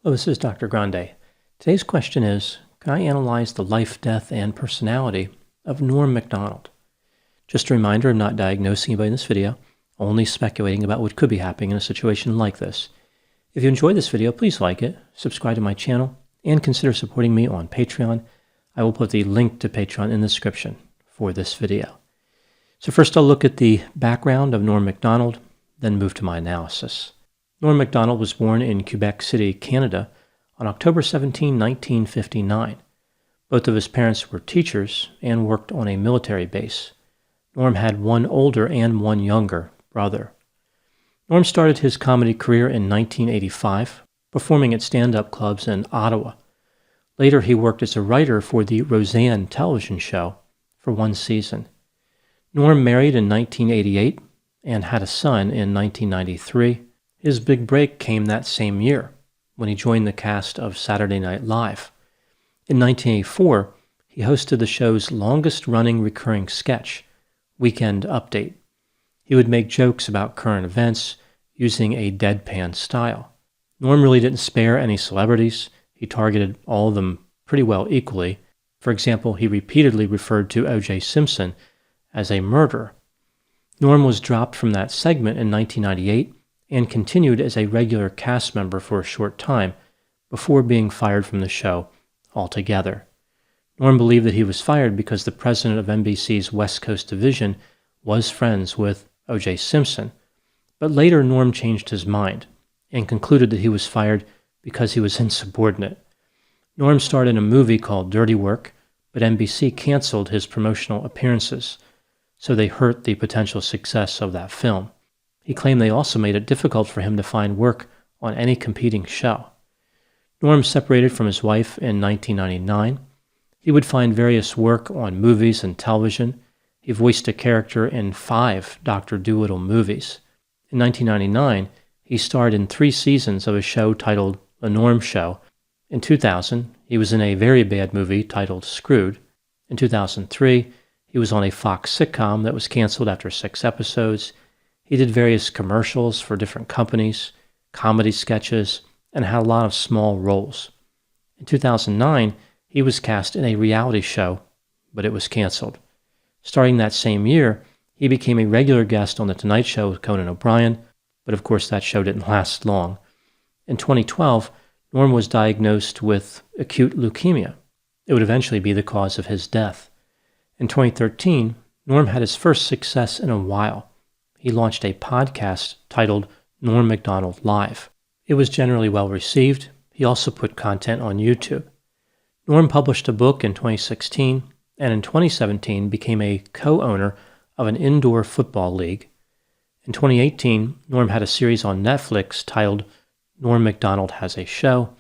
Hello, this is Dr. Grande. Today's question is, can I analyze the life, death, and personality of Norm Macdonald? Just a reminder, I'm not diagnosing anybody in this video, only speculating about what could be happening in a situation like this. If you enjoyed this video, please like it, subscribe to my channel, and consider supporting me on Patreon. I will put the link to Patreon in the description for this video. So first I'll look at the background of Norm Macdonald, then move to my analysis. Norm Macdonald was born in Quebec City, Canada, on October 17, 1959. Both of his parents were teachers and worked on a military base. Norm had one older and one younger brother. Norm started his comedy career in 1985, performing at stand-up clubs in Ottawa. Later, he worked as a writer for the Roseanne television show for one season. Norm married in 1988 and had a son in 1993. His big break came that same year when he joined the cast of Saturday Night Live. In 1984, he hosted the show's longest-running recurring sketch, Weekend Update. He would make jokes about current events using a deadpan style. Norm really didn't spare any celebrities. He targeted all of them pretty well equally. For example, he repeatedly referred to O.J. Simpson as a murderer. Norm was dropped from that segment in 1998 and continued as a regular cast member for a short time before being fired from the show altogether. Norm believed that he was fired because the president of NBC's West Coast division was friends with O.J. Simpson, but later Norm changed his mind and concluded that he was fired because he was insubordinate. Norm starred in a movie called Dirty Work, but NBC canceled his promotional appearances, so they hurt the potential success of that film. He claimed they also made it difficult for him to find work on any competing show. Norm separated from his wife in 1999. He would find various work on movies and television. He voiced a character in 5 Dr. Dolittle movies. In 1999, he starred in 3 seasons of a show titled The Norm Show. In 2000, he was in a very bad movie titled Screwed. In 2003, he was on a Fox sitcom that was canceled after 6 episodes. He did various commercials for different companies, comedy sketches, and had a lot of small roles. In 2009, he was cast in a reality show, but it was canceled. Starting that same year, he became a regular guest on The Tonight Show with Conan O'Brien, but of course that show didn't last long. In 2012, Norm was diagnosed with acute leukemia. It would eventually be the cause of his death. In 2013, Norm had his first success in a while. He launched a podcast titled Norm Macdonald Live. It was generally well received. He also put content on YouTube. Norm published a book in 2016, and in 2017 became a co-owner of an indoor football league. In 2018, Norm had a series on Netflix titled Norm Macdonald Has a Show.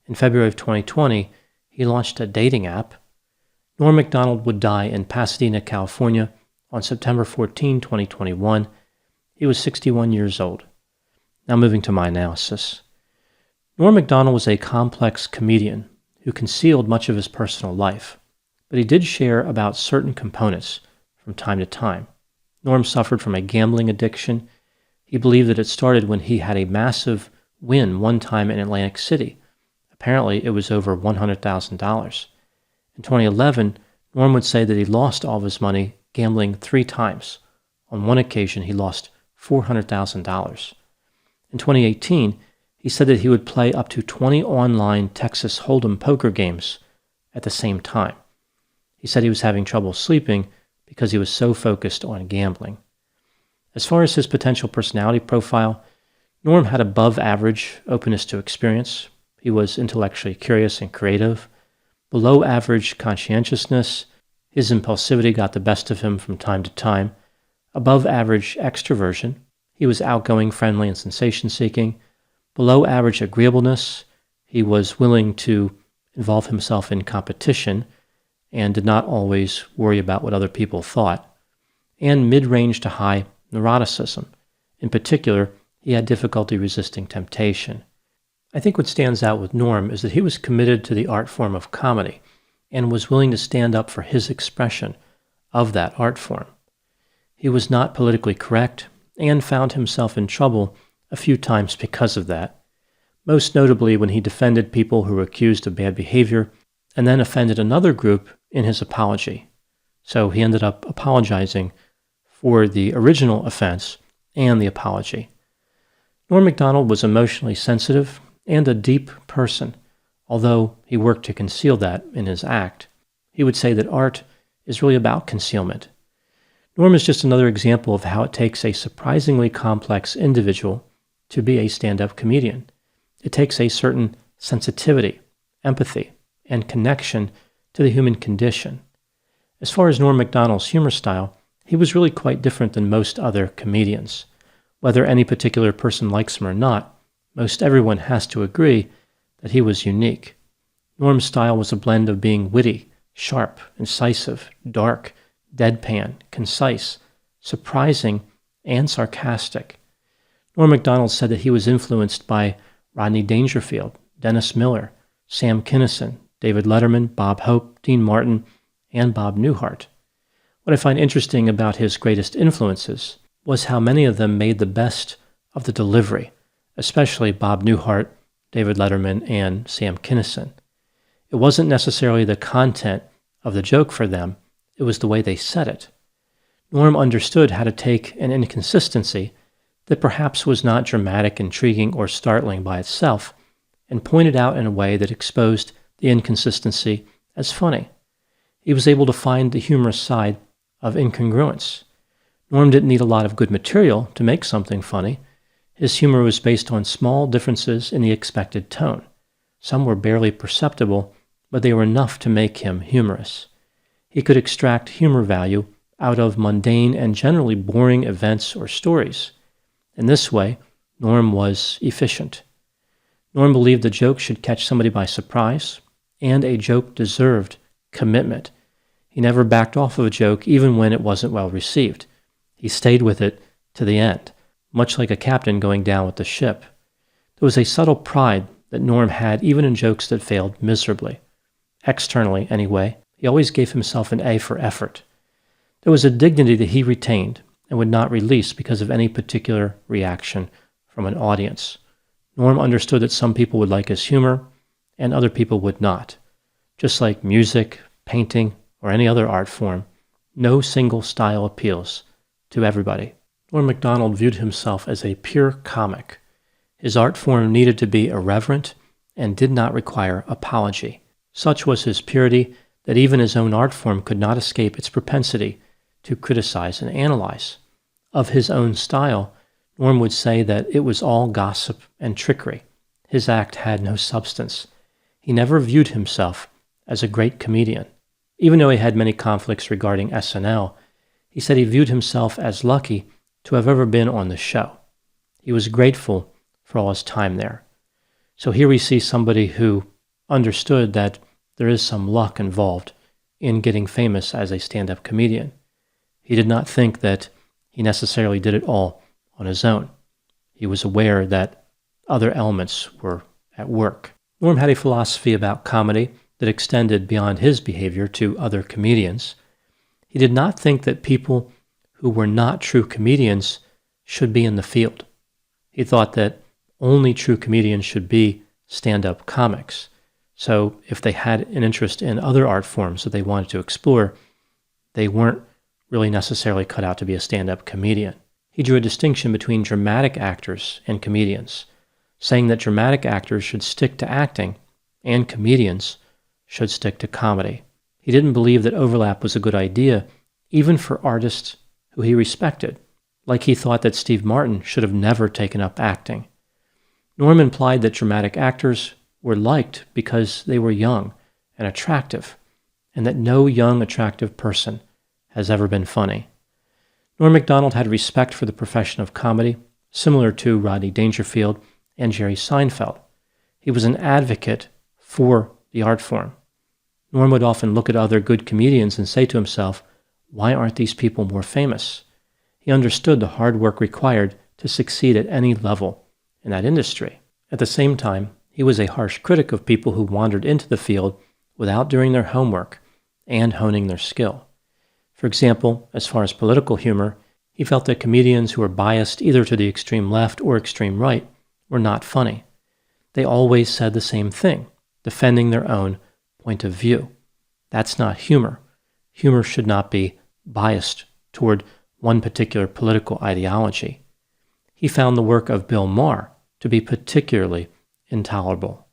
In February of 2020, he launched a dating app. Norm Macdonald would die in Pasadena, California on September 14, 2021. He was 61 years old. Now moving to my analysis. Norm Macdonald was a complex comedian who concealed much of his personal life, but he did share about certain components from time to time. Norm suffered from a gambling addiction. He believed that it started when he had a massive win one time in Atlantic City. Apparently, it was over $100,000. In 2011, Norm would say that he lost all of his money gambling 3 times. On one occasion, he lost $400,000. In 2018, he said that he would play up to 20 online Texas Hold'em poker games at the same time. He said he was having trouble sleeping because he was so focused on gambling. As far as his potential personality profile, Norm had above average openness to experience. He was intellectually curious and creative. Below average conscientiousness. His impulsivity got the best of him from time to time. Above average extroversion. He was outgoing, friendly, and sensation-seeking. Below average agreeableness. He was willing to involve himself in competition and did not always worry about what other people thought. And mid-range to high neuroticism. In particular, he had difficulty resisting temptation. I think what stands out with Norm is that he was committed to the art form of comedy and was willing to stand up for his expression of that art form. He was not politically correct and found himself in trouble a few times because of that, most notably when he defended people who were accused of bad behavior and then offended another group in his apology. So he ended up apologizing for the original offense and the apology. Norm Macdonald was emotionally sensitive and a deep person, although he worked to conceal that in his act. He would say that art is really about concealment. Norm is just another example of how it takes a surprisingly complex individual to be a stand-up comedian. It takes a certain sensitivity, empathy, and connection to the human condition. As far as Norm Macdonald's humor style, he was really quite different than most other comedians. Whether any particular person likes him or not, most everyone has to agree that he was unique. Norm's style was a blend of being witty, sharp, incisive, dark, deadpan, concise, surprising, and sarcastic. Norm Macdonald said that he was influenced by Rodney Dangerfield, Dennis Miller, Sam Kinison, David Letterman, Bob Hope, Dean Martin, and Bob Newhart. What I find interesting about his greatest influences was how many of them made the best of the delivery, especially Bob Newhart, David Letterman, and Sam Kinison. It wasn't necessarily the content of the joke for them, it was the way they said it. Norm understood how to take an inconsistency that perhaps was not dramatic, intriguing, or startling by itself, and point it out in a way that exposed the inconsistency as funny. He was able to find the humorous side of incongruence. Norm didn't need a lot of good material to make something funny. His humor was based on small differences in the expected tone. Some were barely perceptible, but they were enough to make him humorous. He could extract humor value out of mundane and generally boring events or stories. In this way, Norm was efficient. Norm believed a joke should catch somebody by surprise, and a joke deserved commitment. He never backed off of a joke even when it wasn't well received. He stayed with it to the end, much like a captain going down with the ship. There was a subtle pride that Norm had even in jokes that failed miserably. Externally, anyway, he always gave himself an A for effort. There was a dignity that he retained and would not release because of any particular reaction from an audience. Norm understood that some people would like his humor and other people would not. Just like music, painting, or any other art form, no single style appeals to everybody. Norm Macdonald viewed himself as a pure comic. His art form needed to be irreverent and did not require apology. Such was his purity that even his own art form could not escape its propensity to criticize and analyze. Of his own style, Norm would say that it was all gossip and trickery. His act had no substance. He never viewed himself as a great comedian. Even though he had many conflicts regarding SNL, he said he viewed himself as lucky to have ever been on the show. He was grateful for all his time there. So here we see somebody who understood that there is some luck involved in getting famous as a stand-up comedian. He did not think that he necessarily did it all on his own. He was aware that other elements were at work. Norm had a philosophy about comedy that extended beyond his behavior to other comedians. He did not think that people who were not true comedians should be in the field. He thought that only true comedians should be stand-up comics. So if they had an interest in other art forms that they wanted to explore, they weren't really necessarily cut out to be a stand-up comedian. He drew a distinction between dramatic actors and comedians, saying that dramatic actors should stick to acting and comedians should stick to comedy. He didn't believe that overlap was a good idea, even for artists who he respected, like he thought that Steve Martin should have never taken up acting. Norm implied that dramatic actors were liked because they were young and attractive, and that no young, attractive person has ever been funny. Norm Macdonald had respect for the profession of comedy, similar to Rodney Dangerfield and Jerry Seinfeld. He was an advocate for the art form. Norm would often look at other good comedians and say to himself, why aren't these people more famous? He understood the hard work required to succeed at any level in that industry. At the same time, he was a harsh critic of people who wandered into the field without doing their homework and honing their skill. For example, as far as political humor, he felt that comedians who were biased either to the extreme left or extreme right were not funny. they always said the same thing, defending their own point of view. That's not humor. Humor should not be biased toward one particular political ideology. He found the work of Bill Maher to be particularly intolerable.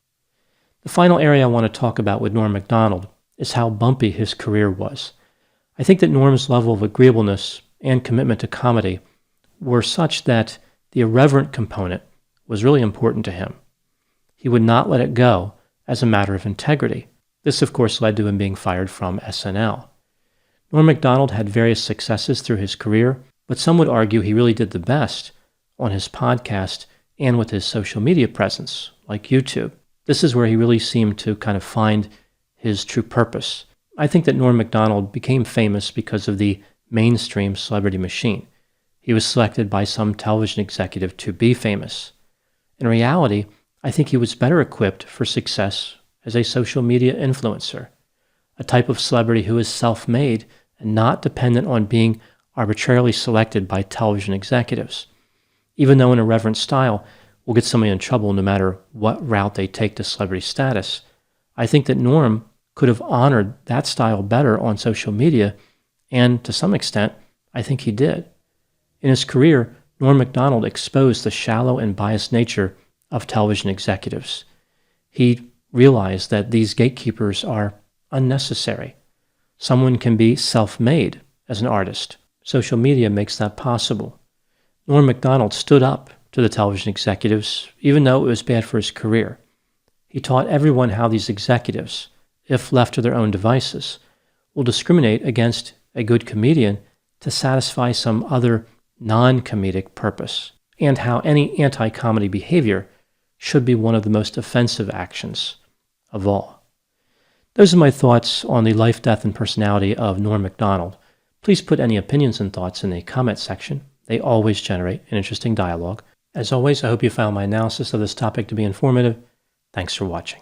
The final area I want to talk about with Norm Macdonald is how bumpy his career was. I think that Norm's level of agreeableness and commitment to comedy were such that the irreverent component was really important to him. He would not let it go as a matter of integrity. This, of course, led to him being fired from SNL. Norm Macdonald had various successes through his career, but some would argue he really did the best on his podcast and with his social media presence, like YouTube. This is where he really seemed to kind of find his true purpose. I think that Norm Macdonald became famous because of the mainstream celebrity machine. He was selected by some television executive to be famous. In reality, I think he was better equipped for success as a social media influencer, a type of celebrity who is self-made and not dependent on being arbitrarily selected by television executives. Even though an irreverent style will get somebody in trouble no matter what route they take to celebrity status, I think that Norm could have honored that style better on social media, and to some extent, I think he did. In his career, Norm Macdonald exposed the shallow and biased nature of television executives. He realized that these gatekeepers are unnecessary. Someone can be self-made as an artist. Social media makes that possible. Norm Macdonald stood up to the television executives, even though it was bad for his career. He taught everyone how these executives, if left to their own devices, will discriminate against a good comedian to satisfy some other non-comedic purpose, and how any anti-comedy behavior should be one of the most offensive actions of all. Those are my thoughts on the life, death, and personality of Norm Macdonald. Please put any opinions and thoughts in the comment section. They always generate an interesting dialogue. As always, I hope you found my analysis of this topic to be informative. Thanks for watching.